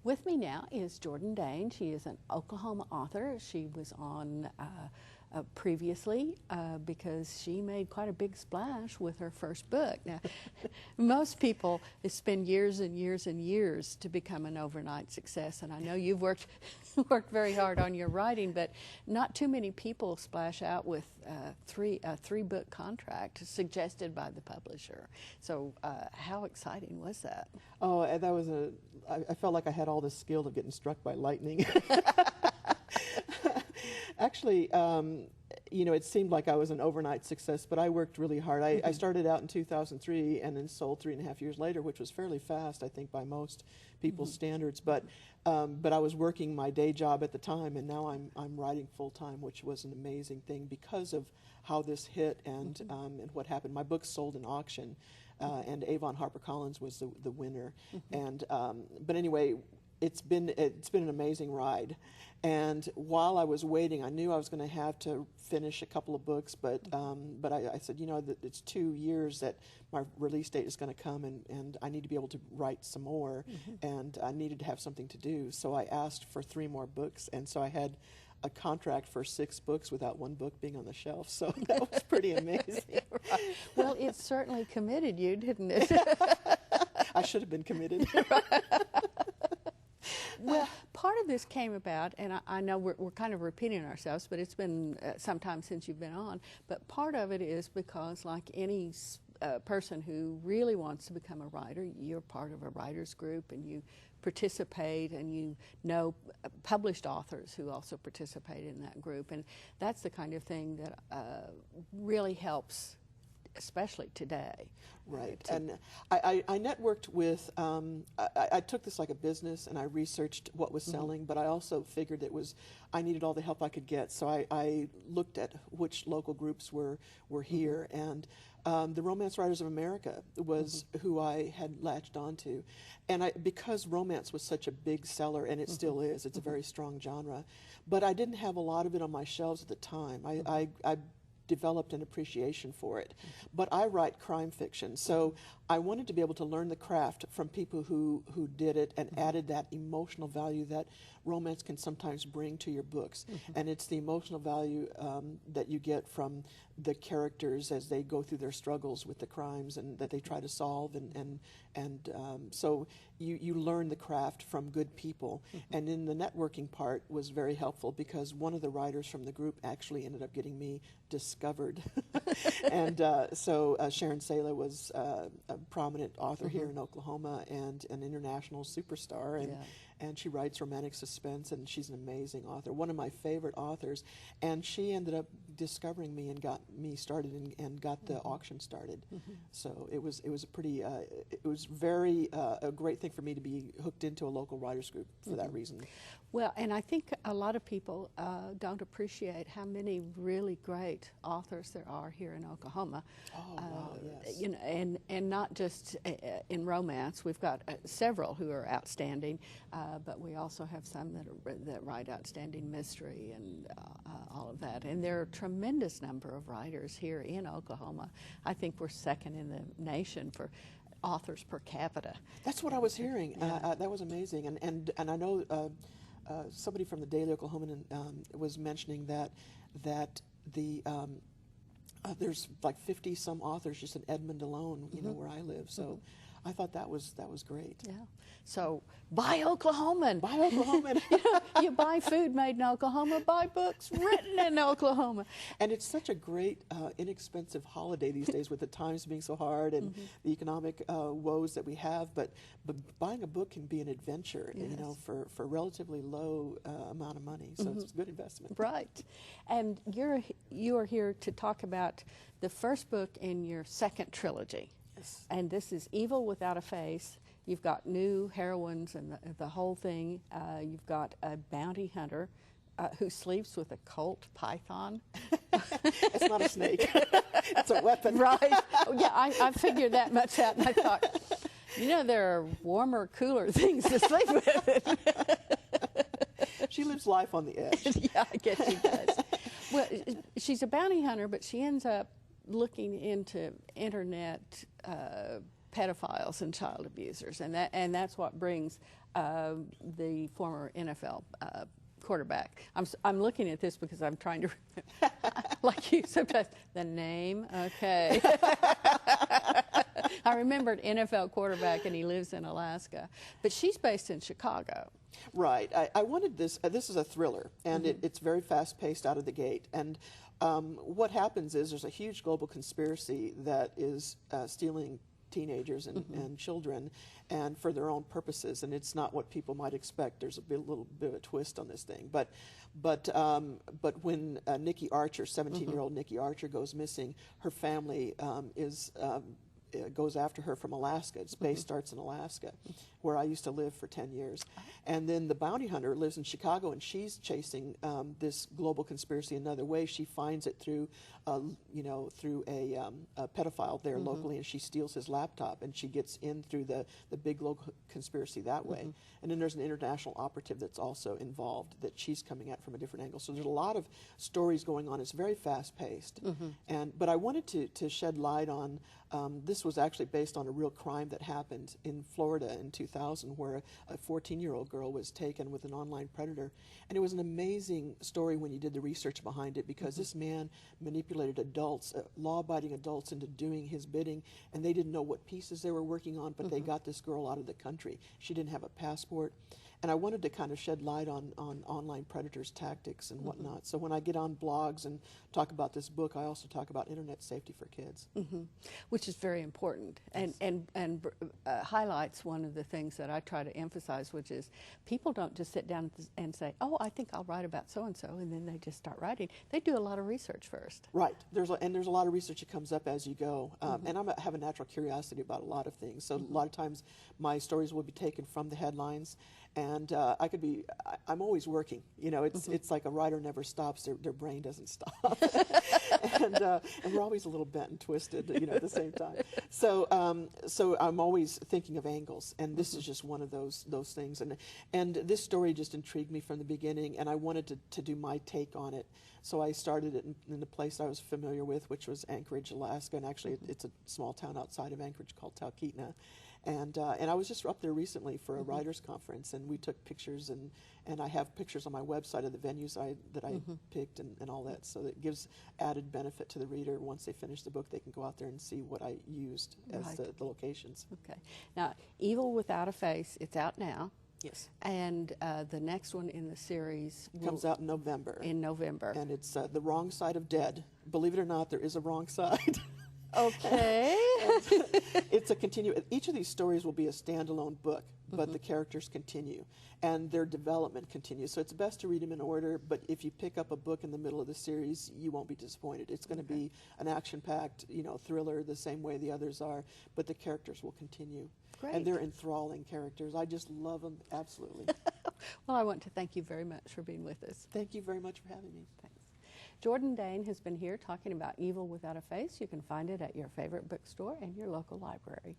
With me now is Jordan Dane. She is an Oklahoma author. She was on previously because she made quite a big splash with her first book. Now, most people spend years and years and years to become an overnight success, and I know you've worked very hard on your writing, but not too many people splash out with a three-book contract suggested by the publisher. So how exciting was that? Oh, that was I felt like I had all this skill of getting struck by lightning. Actually, you know, it seemed like I was an overnight success, but I worked really hard. I started out in 2003 and then sold 3.5 years later, which was fairly fast, I think, by most people's standards. But I was working my day job at the time, and now I'm writing full time, which was an amazing thing because of how this hit and what happened. My book sold in auction, and Avon HarperCollins was the winner. And but anyway, it's been an amazing ride. And while I was waiting, I knew I was going to have to finish a couple of books, but I said, you know, that it's 2 years that my release date is going to come, and I need to be able to write some more, and I needed to have something to do. So I asked for 3 more books, and so I had a contract for 6 books without 1 book being on the shelf. So that was pretty amazing. Right. Well, it certainly committed you, didn't it? I should have been committed. Well, part of this came about, and I know we're kind of repeating ourselves, but it's been some time since you've been on, but part of it is because, like any person who really wants to become a writer, you're part of a writers group and you participate, and you know published authors who also participate in that group, and that's the kind of thing that really helps, especially today. Right, and I networked with, I took this like a business, and I researched what was selling, but I also figured I needed all the help I could get, so I looked at which local groups were here, and the Romance Writers of America was who I had latched onto, and because romance was such a big seller, and it still is, it's a very strong genre, but I didn't have a lot of it on my shelves at the time. I developed an appreciation for it. But I write crime fiction, so I wanted to be able to learn the craft from people who did it and added that emotional value that romance can sometimes bring to your books. And it's the emotional value that you get from the characters as they go through their struggles with the crimes and that they try to solve, and so you learn the craft from good people. And in the networking part was very helpful because one of the writers from the group actually ended up getting me discovered. And so Sharon Sala was a prominent author here in Oklahoma and an international superstar, and she writes romantic suspense, and she's an amazing author, one of my favorite authors, and she ended up discovering me and got me started and got the auction started. So it was a pretty it was very a great thing for me to be hooked into a local writers group for that reason. Well, and I think a lot of people don't appreciate how many really great authors there are here in Oklahoma. Oh, wow, yes. You know, and not just in romance. We've got several who are outstanding, but we also have some that write outstanding mystery and all of that. And there are a tremendous number of writers here in Oklahoma. I think we're second in the nation for authors per capita. That's what I was hearing. That was amazing. And I know somebody from the Daily Oklahoman was mentioning that the there's like 50 some authors just in Edmond alone, you know, where I live. So I thought that was great. Yeah. So buy Oklahoman. Buy Oklahoman. You buy food made in Oklahoma, buy books written in Oklahoma. And it's such a great, inexpensive holiday these days with the times being so hard and the economic woes that we have. But buying a book can be an adventure, you know, for relatively low amount of money. So it's a good investment. Right. And you are here to talk about the first book in your second trilogy. Yes. And this is Evil Without a Face. You've got new heroines and the whole thing. You've got a bounty hunter who sleeps with a Colt python. It's not a snake. It's a weapon. Right. Oh, yeah, I figured that much out, and I thought, you know, there are warmer, cooler things to sleep with. She lives life on the edge. Yeah, I guess she does. Well, she's a bounty hunter, but she ends up looking into internet pedophiles and child abusers, and that's what brings the former NFL quarterback. I'm looking at this because I'm trying to remember, like you sometimes, the name. Okay. I remembered NFL quarterback, and he lives in Alaska, but she's based in Chicago. Right. I wanted this. This is a thriller, and it's very fast-paced out of the gate. And what happens is there's a huge global conspiracy that is stealing teenagers and children, and for their own purposes. And it's not what people might expect. There's a little bit of a twist on this thing. But when Nikki Archer, 17-year-old Nikki Archer, goes missing, her family goes after her from Alaska. Its base starts in Alaska, where I used to live for 10 years. And then the bounty hunter lives in Chicago, and she's chasing this global conspiracy another way. She finds it through, through a pedophile there locally, and she steals his laptop, and she gets in through the big global conspiracy that way. And then there's an international operative that's also involved that she's coming at from a different angle. So there's a lot of stories going on. It's very fast-paced. But I wanted to shed light on, this was actually based on a real crime that happened in Florida in 2000, where a 14-year-old girl was taken with an online predator. And it was an amazing story when you did the research behind it, because this man manipulated adults, law-abiding adults, into doing his bidding, and they didn't know what pieces they were working on, but they got this girl out of the country. She didn't have a passport. And I wanted to kind of shed light on online predators' tactics and whatnot. So when I get on blogs and talk about this book, I also talk about internet safety for kids. Which is very important, and highlights one of the things that I try to emphasize, which is people don't just sit down and say, oh, I think I'll write about so-and-so, and then they just start writing. They do a lot of research first. Right. There's a lot of research that comes up as you go. And I have a natural curiosity about a lot of things. So a lot of times my stories will be taken from the headlines. And I'm always working. You know, it's like a writer never stops. Their brain doesn't stop. and we're always a little bent and twisted, at the same time. So I'm always thinking of angles, and this is just one of those things. And this story just intrigued me from the beginning, and I wanted to do my take on it. So I started it in the place I was familiar with, which was Anchorage, Alaska, and actually it's a small town outside of Anchorage called Talkeetna. And I was just up there recently for a writers' conference, and we took pictures, and I have pictures on my website of the venues that I picked and all that, so that it gives added benefit to the reader. Once they finish the book, they can go out there and see what I used as the locations. Okay. Now, Evil Without a Face, it's out now. Yes. And the next one in the series comes out in November. And it's The Wrong Side of Dead. Believe it or not, there is a wrong side. Okay. It's a each of these stories will be a standalone book, but the characters continue and their development continues. So it's best to read them in order, but if you pick up a book in the middle of the series, you won't be disappointed. It's going to be an action-packed, thriller the same way the others are, but the characters will continue. Great. And they're enthralling characters. I just love them, absolutely. Well, I want to thank you very much for being with us. Thank you very much for having me. Thanks. Jordan Dane has been here talking about Evil Without a Face. You can find it at your favorite bookstore and your local library.